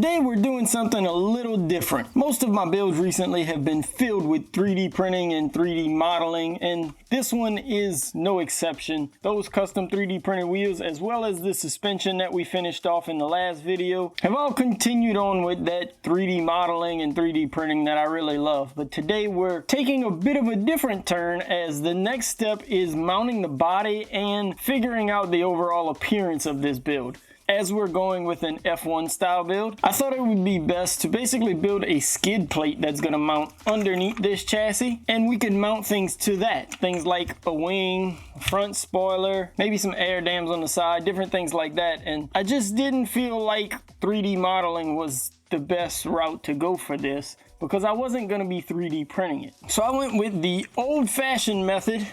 Today we're doing something a little different. Most of my builds recently have been filled with 3D printing and 3D modeling, and this one is no exception. Those custom 3D printed wheels, as well as the suspension that we finished off in the last video, have all continued on with that 3D modeling and 3D printing that I really love. But today we're taking a bit of a different turn, as the next step is mounting the body and figuring out the overall appearance of this build. As we're going with an F1 style build, I thought it would be best to basically build a skid plate that's going to mount underneath this chassis, and we can mount things to that. Things like a wing, a front spoiler, maybe some air dams on the side, different things like that. And I just didn't feel like 3D modeling was the best route to go for this, because I wasn't going to be 3D printing it. So I went with the old-fashioned method.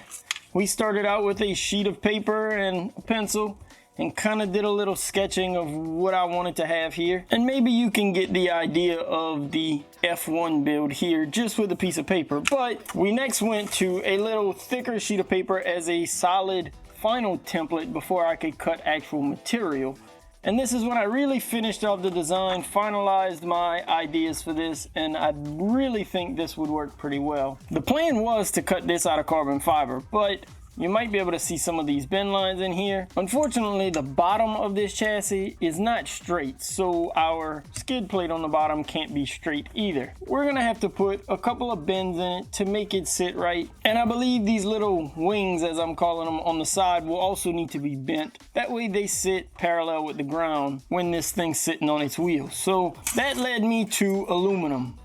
We started out with a sheet of paper and a pencil, and kind of did a little sketching of what I wanted to have here. And maybe you can get the idea of the F1 build here just with a piece of paper. But we next went to a little thicker sheet of paper as a solid final template before I could cut actual material. And this is when I really finished off the design, finalized my ideas for this, and I really think this would work pretty well. The plan was to cut this out of carbon fiber, but you might be able to see some of these bend lines in here. Unfortunately, the bottom of this chassis is not straight, so our skid plate on the bottom can't be straight either. We're gonna have to put a couple of bends in it to make it sit right. And I believe these little wings, as I'm calling them, on the side will also need to be bent. That way they sit parallel with the ground when this thing's sitting on its wheels. So that led me to aluminum.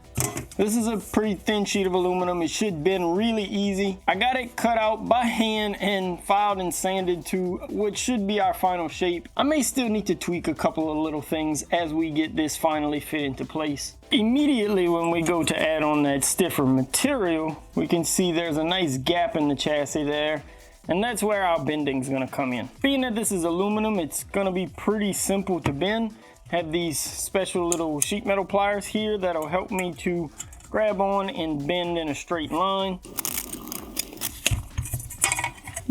This is a pretty thin sheet of aluminum. It should bend really easy. I got it cut out by hand and filed and sanded to what should be our final shape. I may still need to tweak a couple of little things as we get this finally fit into place. Immediately when we go to add on that stiffer material, we can see there's a nice gap in the chassis there. And that's where our bending is going to come in. Being that this is aluminum, it's going to be pretty simple to bend. Have these special little sheet metal pliers here that'll help me to grab on and bend in a straight line.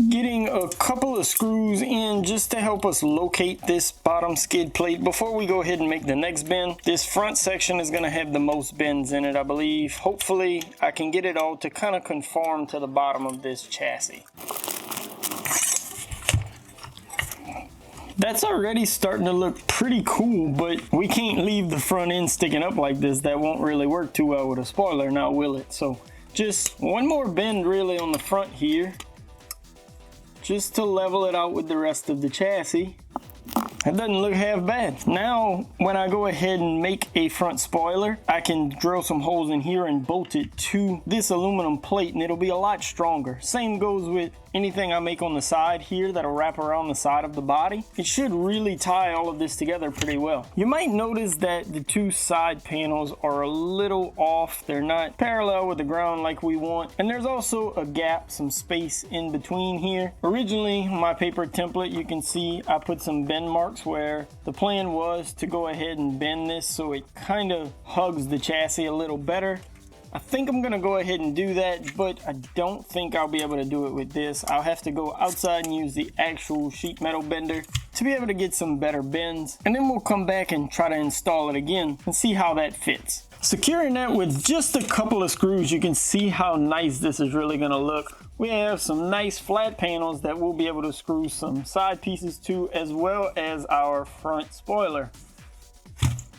Getting a couple of screws in just to help us locate this bottom skid plate before we go ahead and make the next bend. This front section is going to have the most bends in it, I believe. Hopefully I can get it all to kind of conform to the bottom of this chassis. That's already starting to look pretty cool, but we can't leave the front end sticking up like this. That won't really work too well with a spoiler, now will it? So just one more bend really on the front here, just to level it out with the rest of the chassis. That doesn't look half bad. Now, when I go ahead and make a front spoiler, I can drill some holes in here and bolt it to this aluminum plate, and it'll be a lot stronger. Same goes with anything I make on the side here that'll wrap around the side of the body. It should really tie all of this together pretty well. You might notice that the two side panels are a little off. They're not parallel with the ground like we want. And there's also a gap, some space in between here. Originally, my paper template, you can see I put some bend marks where the plan was to go ahead and bend this so it kind of hugs the chassis a little better. I think I'm gonna go ahead and do that, but I don't think I'll be able to do it with this. I'll have to go outside and use the actual sheet metal bender to be able to get some better bends. And then we'll come back and try to install it again and see how that fits. Securing that with just a couple of screws, you can see how nice this is really gonna look. We have some nice flat panels that we'll be able to screw some side pieces to, as well as our front spoiler.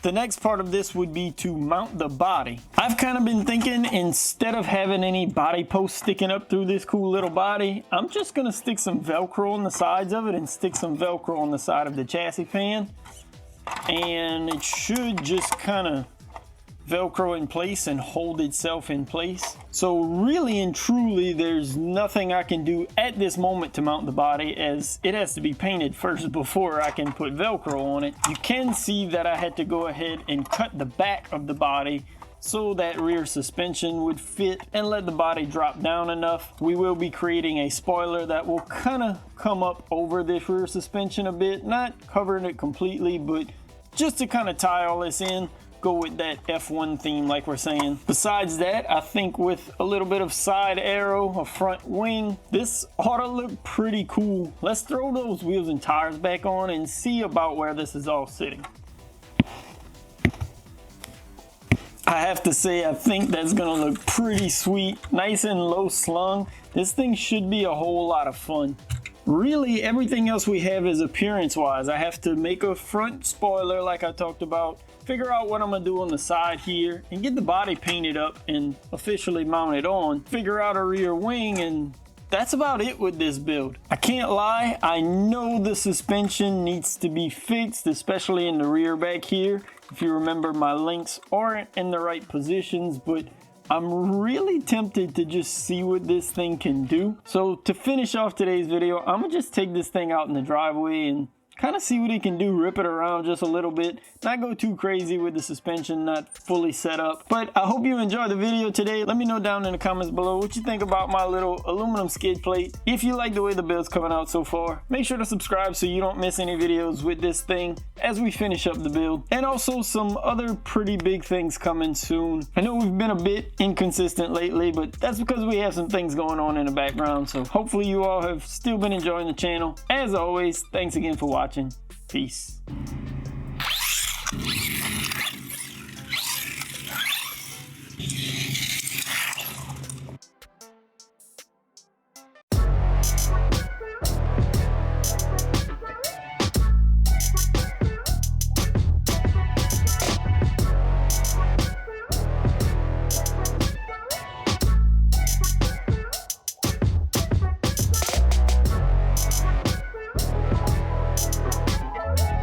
The next part of this would be to mount the body. I've kind of been thinking, instead of having any body posts sticking up through this cool little body, I'm just gonna stick some Velcro on the sides of it and stick some Velcro on the side of the chassis pan. And it should just kind of Velcro in place and hold itself in place. So really and truly, there's nothing I can do at this moment to mount the body, as it has to be painted first before I can put Velcro on it. You can see that I had to go ahead and cut the back of the body so that rear suspension would fit and let the body drop down enough. We will be creating a spoiler that will kind of come up over this rear suspension a bit, not covering it completely, but just to kind of tie all this in. Go with that F1 theme like we're saying. Besides that, I think with a little bit of side aero, a front wing, this ought to look pretty cool. Let's throw those wheels and tires back on and see about where this is all sitting. I have to say, I think that's gonna look pretty sweet. Nice and low slung. This thing should be a whole lot of fun. Really, everything else we have is appearance wise. I have to make a front spoiler like I talked about, figure out what I'm gonna do on the side here, and get the body painted up and officially mounted on, figure out a rear wing, and that's about it with this build. I can't lie, I know the suspension needs to be fixed, especially in the rear back here. If you remember, my links aren't in the right positions, but I'm really tempted to just see what this thing can do. So to finish off today's video, I'm gonna just take this thing out in the driveway and kind of see what it can do, rip it around just a little bit, not go too crazy with the suspension not fully set up. But I hope you enjoyed the video today. Let me know down in the comments below what you think about my little aluminum skid plate. If you like the way the build's coming out so far, make sure to subscribe so you don't miss any videos with this thing as we finish up the build. And also some other pretty big things coming soon. I know we've been a bit inconsistent lately, but that's because we have some things going on in the background. So hopefully you all have still been enjoying the channel. As always, thanks again for watching. Peace.